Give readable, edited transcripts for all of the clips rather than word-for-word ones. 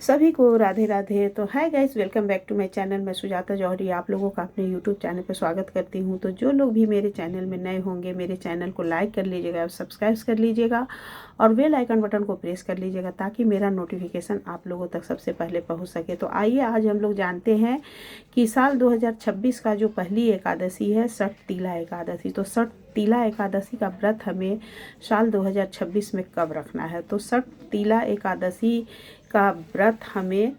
सभी को राधे राधे। तो hi guys, welcome back to my channel. मैं सुजाता जौहरी आप लोगों का अपने यूट्यूब चैनल पर स्वागत करती हूं। तो जो लोग भी मेरे चैनल में नए होंगे, मेरे चैनल को लाइक कर लीजिएगा, सब्सक्राइब कर लीजिएगा और बेल आइकन बटन को प्रेस कर लीजिएगा ताकि मेरा नोटिफिकेशन आप लोगों तक सबसे पहले पहुँच सके। तो आइए आज हम लोग जानते हैं कि साल 2026 का जो पहली एकादशी है, षठ तीला एकादशी। तो षठ तीला एकादशी का व्रत हमें साल 2026 में कब रखना है? तो षठ तीला एकादशी का व्रत हमें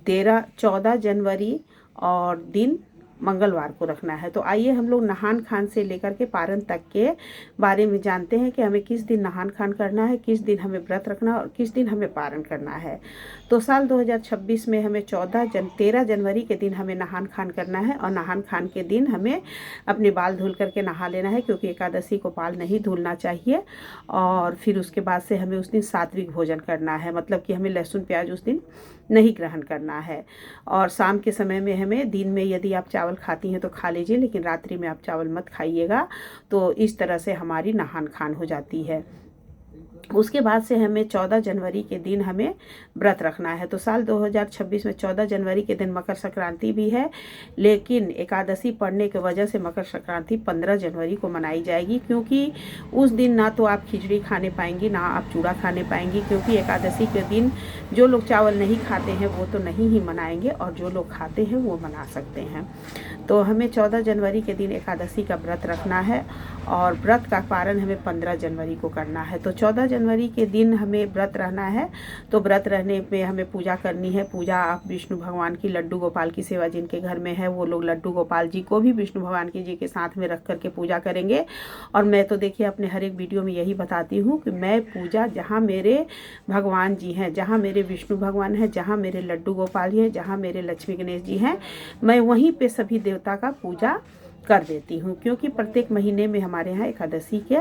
14 जनवरी और दिन मंगलवार को रखना है। तो आइए हम लोग नहान खान से लेकर के पारण तक के बारे में जानते हैं कि हमें किस दिन नहान खान करना है, किस दिन हमें व्रत रखना है और किस दिन हमें पारण करना है। तो साल 2026 में हमें 13 जनवरी के दिन हमें नहान खान करना है और नहान खान के दिन हमें अपने बाल धुल करके नहा लेना है, क्योंकि एकादशी को बाल नहीं धुलना चाहिए। और फिर उसके बाद से हमें उस दिन सात्विक भोजन करना है, मतलब कि हमें लहसुन प्याज उस दिन नहीं ग्रहण करना है। और शाम के समय में हमें, दिन में यदि आप चावल खाती हैं तो खा लीजिए, लेकिन रात्रि में आप चावल मत खाइएगा। तो इस तरह से हमारी नहान खान हो जाती है। उसके बाद से हमें 14 जनवरी के दिन हमें व्रत रखना है। तो साल 2026 में 14 जनवरी के दिन मकर संक्रांति भी है, लेकिन एकादशी पड़ने की वजह से मकर संक्रांति 15 जनवरी को मनाई जाएगी, क्योंकि उस दिन ना तो आप खिचड़ी खाने पाएंगी, ना आप चूड़ा खाने पाएंगी, क्योंकि एकादशी के दिन जो लोग चावल नहीं खाते हैं वो तो नहीं ही मनाएंगे और जो लोग खाते हैं वो मना सकते हैं। तो हमें 14 जनवरी के दिन एकादशी का व्रत रखना है और व्रत का पारण हमें 15 जनवरी को करना है। तो 14 जनवरी के दिन हमें व्रत रहना है। तो व्रत रहने में हमें पूजा करनी है। पूजा आप विष्णु भगवान की, लड्डू गोपाल की सेवा जिनके घर में है वो लोग लड्डू गोपाल जी को भी विष्णु भगवान की जी के साथ में रख करके पूजा करेंगे। और मैं तो देखिए अपने हर एक वीडियो में यही बताती हूँ कि मैं पूजा जहाँ मेरे भगवान जी हैं, जहाँ मेरे विष्णु भगवान हैं, जहाँ मेरे लड्डू गोपाल जी हैं, जहाँ मेरे लक्ष्मी गणेश जी हैं, मैं वहीं पे सभी देवता का पूजा कर देती हूँ, क्योंकि प्रत्येक महीने में हमारे यहाँ एकादशी के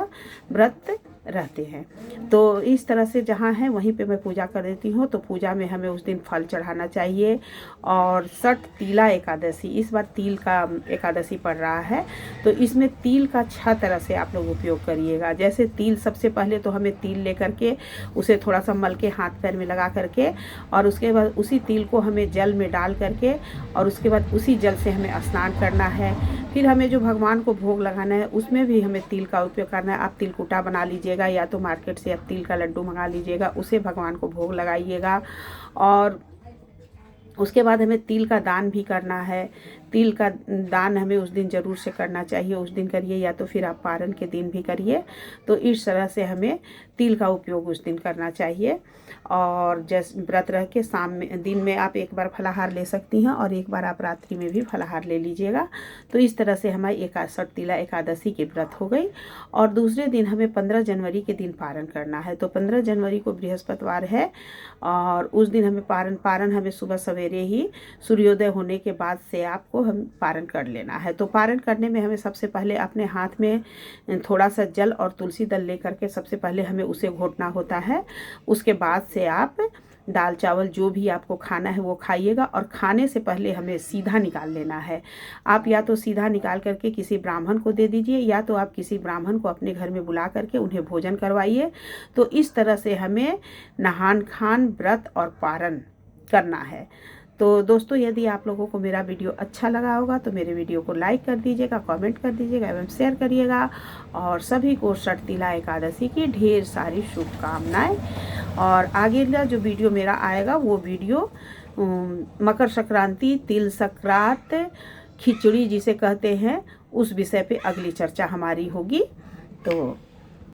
व्रत रहते हैं। तो इस तरह से जहाँ है वहीं पे मैं पूजा कर देती हूँ। तो पूजा में हमें उस दिन फल चढ़ाना चाहिए। और षठ तीला एकादशी, इस बार तिल का एकादशी पड़ रहा है, तो इसमें तिल का 6 तरह से आप लोग उपयोग करिएगा। जैसे तिल, सबसे पहले तो हमें तिल लेकर के उसे थोड़ा सा मल के हाथ पैर में लगा करके, और उसके बाद उसी तिल को हमें जल में डाल करके और उसके बाद उसी जल से हमें स्नान करना है। फिर हमें जो भगवान को भोग लगाना है उसमें भी हमें तिल का उपयोग करना है। आप तिलकुटा बना लीजिएगा या तो मार्केट से आप तिल का लड्डू मंगा लीजिएगा, उसे भगवान को भोग लगाइएगा। और उसके बाद हमें तिल का दान भी करना है। तिल का दान हमें उस दिन ज़रूर से करना चाहिए, उस दिन करिए या तो फिर आप पारण के दिन भी करिए। तो इस तरह से हमें तिल का उपयोग उस दिन करना चाहिए। और जैसे व्रत रह के शाम में, दिन में आप एक बार फलाहार ले सकती हैं और एक बार आप रात्रि में भी फलाहार ले लीजिएगा। तो इस तरह से हमारी षठ तीला एकादशी की व्रत हो गई। और दूसरे दिन हमें 15 जनवरी के दिन पारण करना है। तो 15 जनवरी को बृहस्पतिवार है और उस दिन हमें पारण हमें सुबह सवेरे ही सूर्योदय होने के बाद से आपको हम पारण कर लेना है। तो पारण करने में हमें सबसे पहले अपने हाथ में थोड़ा सा जल और तुलसी दल लेकर के सबसे पहले हमें उसे घोटना होता है। उसके बाद से आप दाल चावल जो भी आपको खाना है वो खाइएगा। और खाने से पहले हमें सीधा निकाल लेना है। आप या तो सीधा निकाल करके किसी ब्राह्मण को दे दीजिए, या तो आप किसी ब्राह्मण को अपने घर में बुला करके उन्हें भोजन करवाइए। तो इस तरह से हमें नहान खान, व्रत और पारण करना है। तो दोस्तों, यदि आप लोगों को मेरा वीडियो अच्छा लगा होगा तो मेरे वीडियो को लाइक कर दीजिएगा, कमेंट कर दीजिएगा एवं शेयर करिएगा। और सभी को षठ तीला एकादशी की ढेर सारी शुभकामनाएं। और आगे का जो वीडियो मेरा आएगा वो वीडियो मकर संक्रांति, तिल संक्रांत, खिचड़ी जिसे कहते हैं, उस विषय पे अगली चर्चा हमारी होगी। तो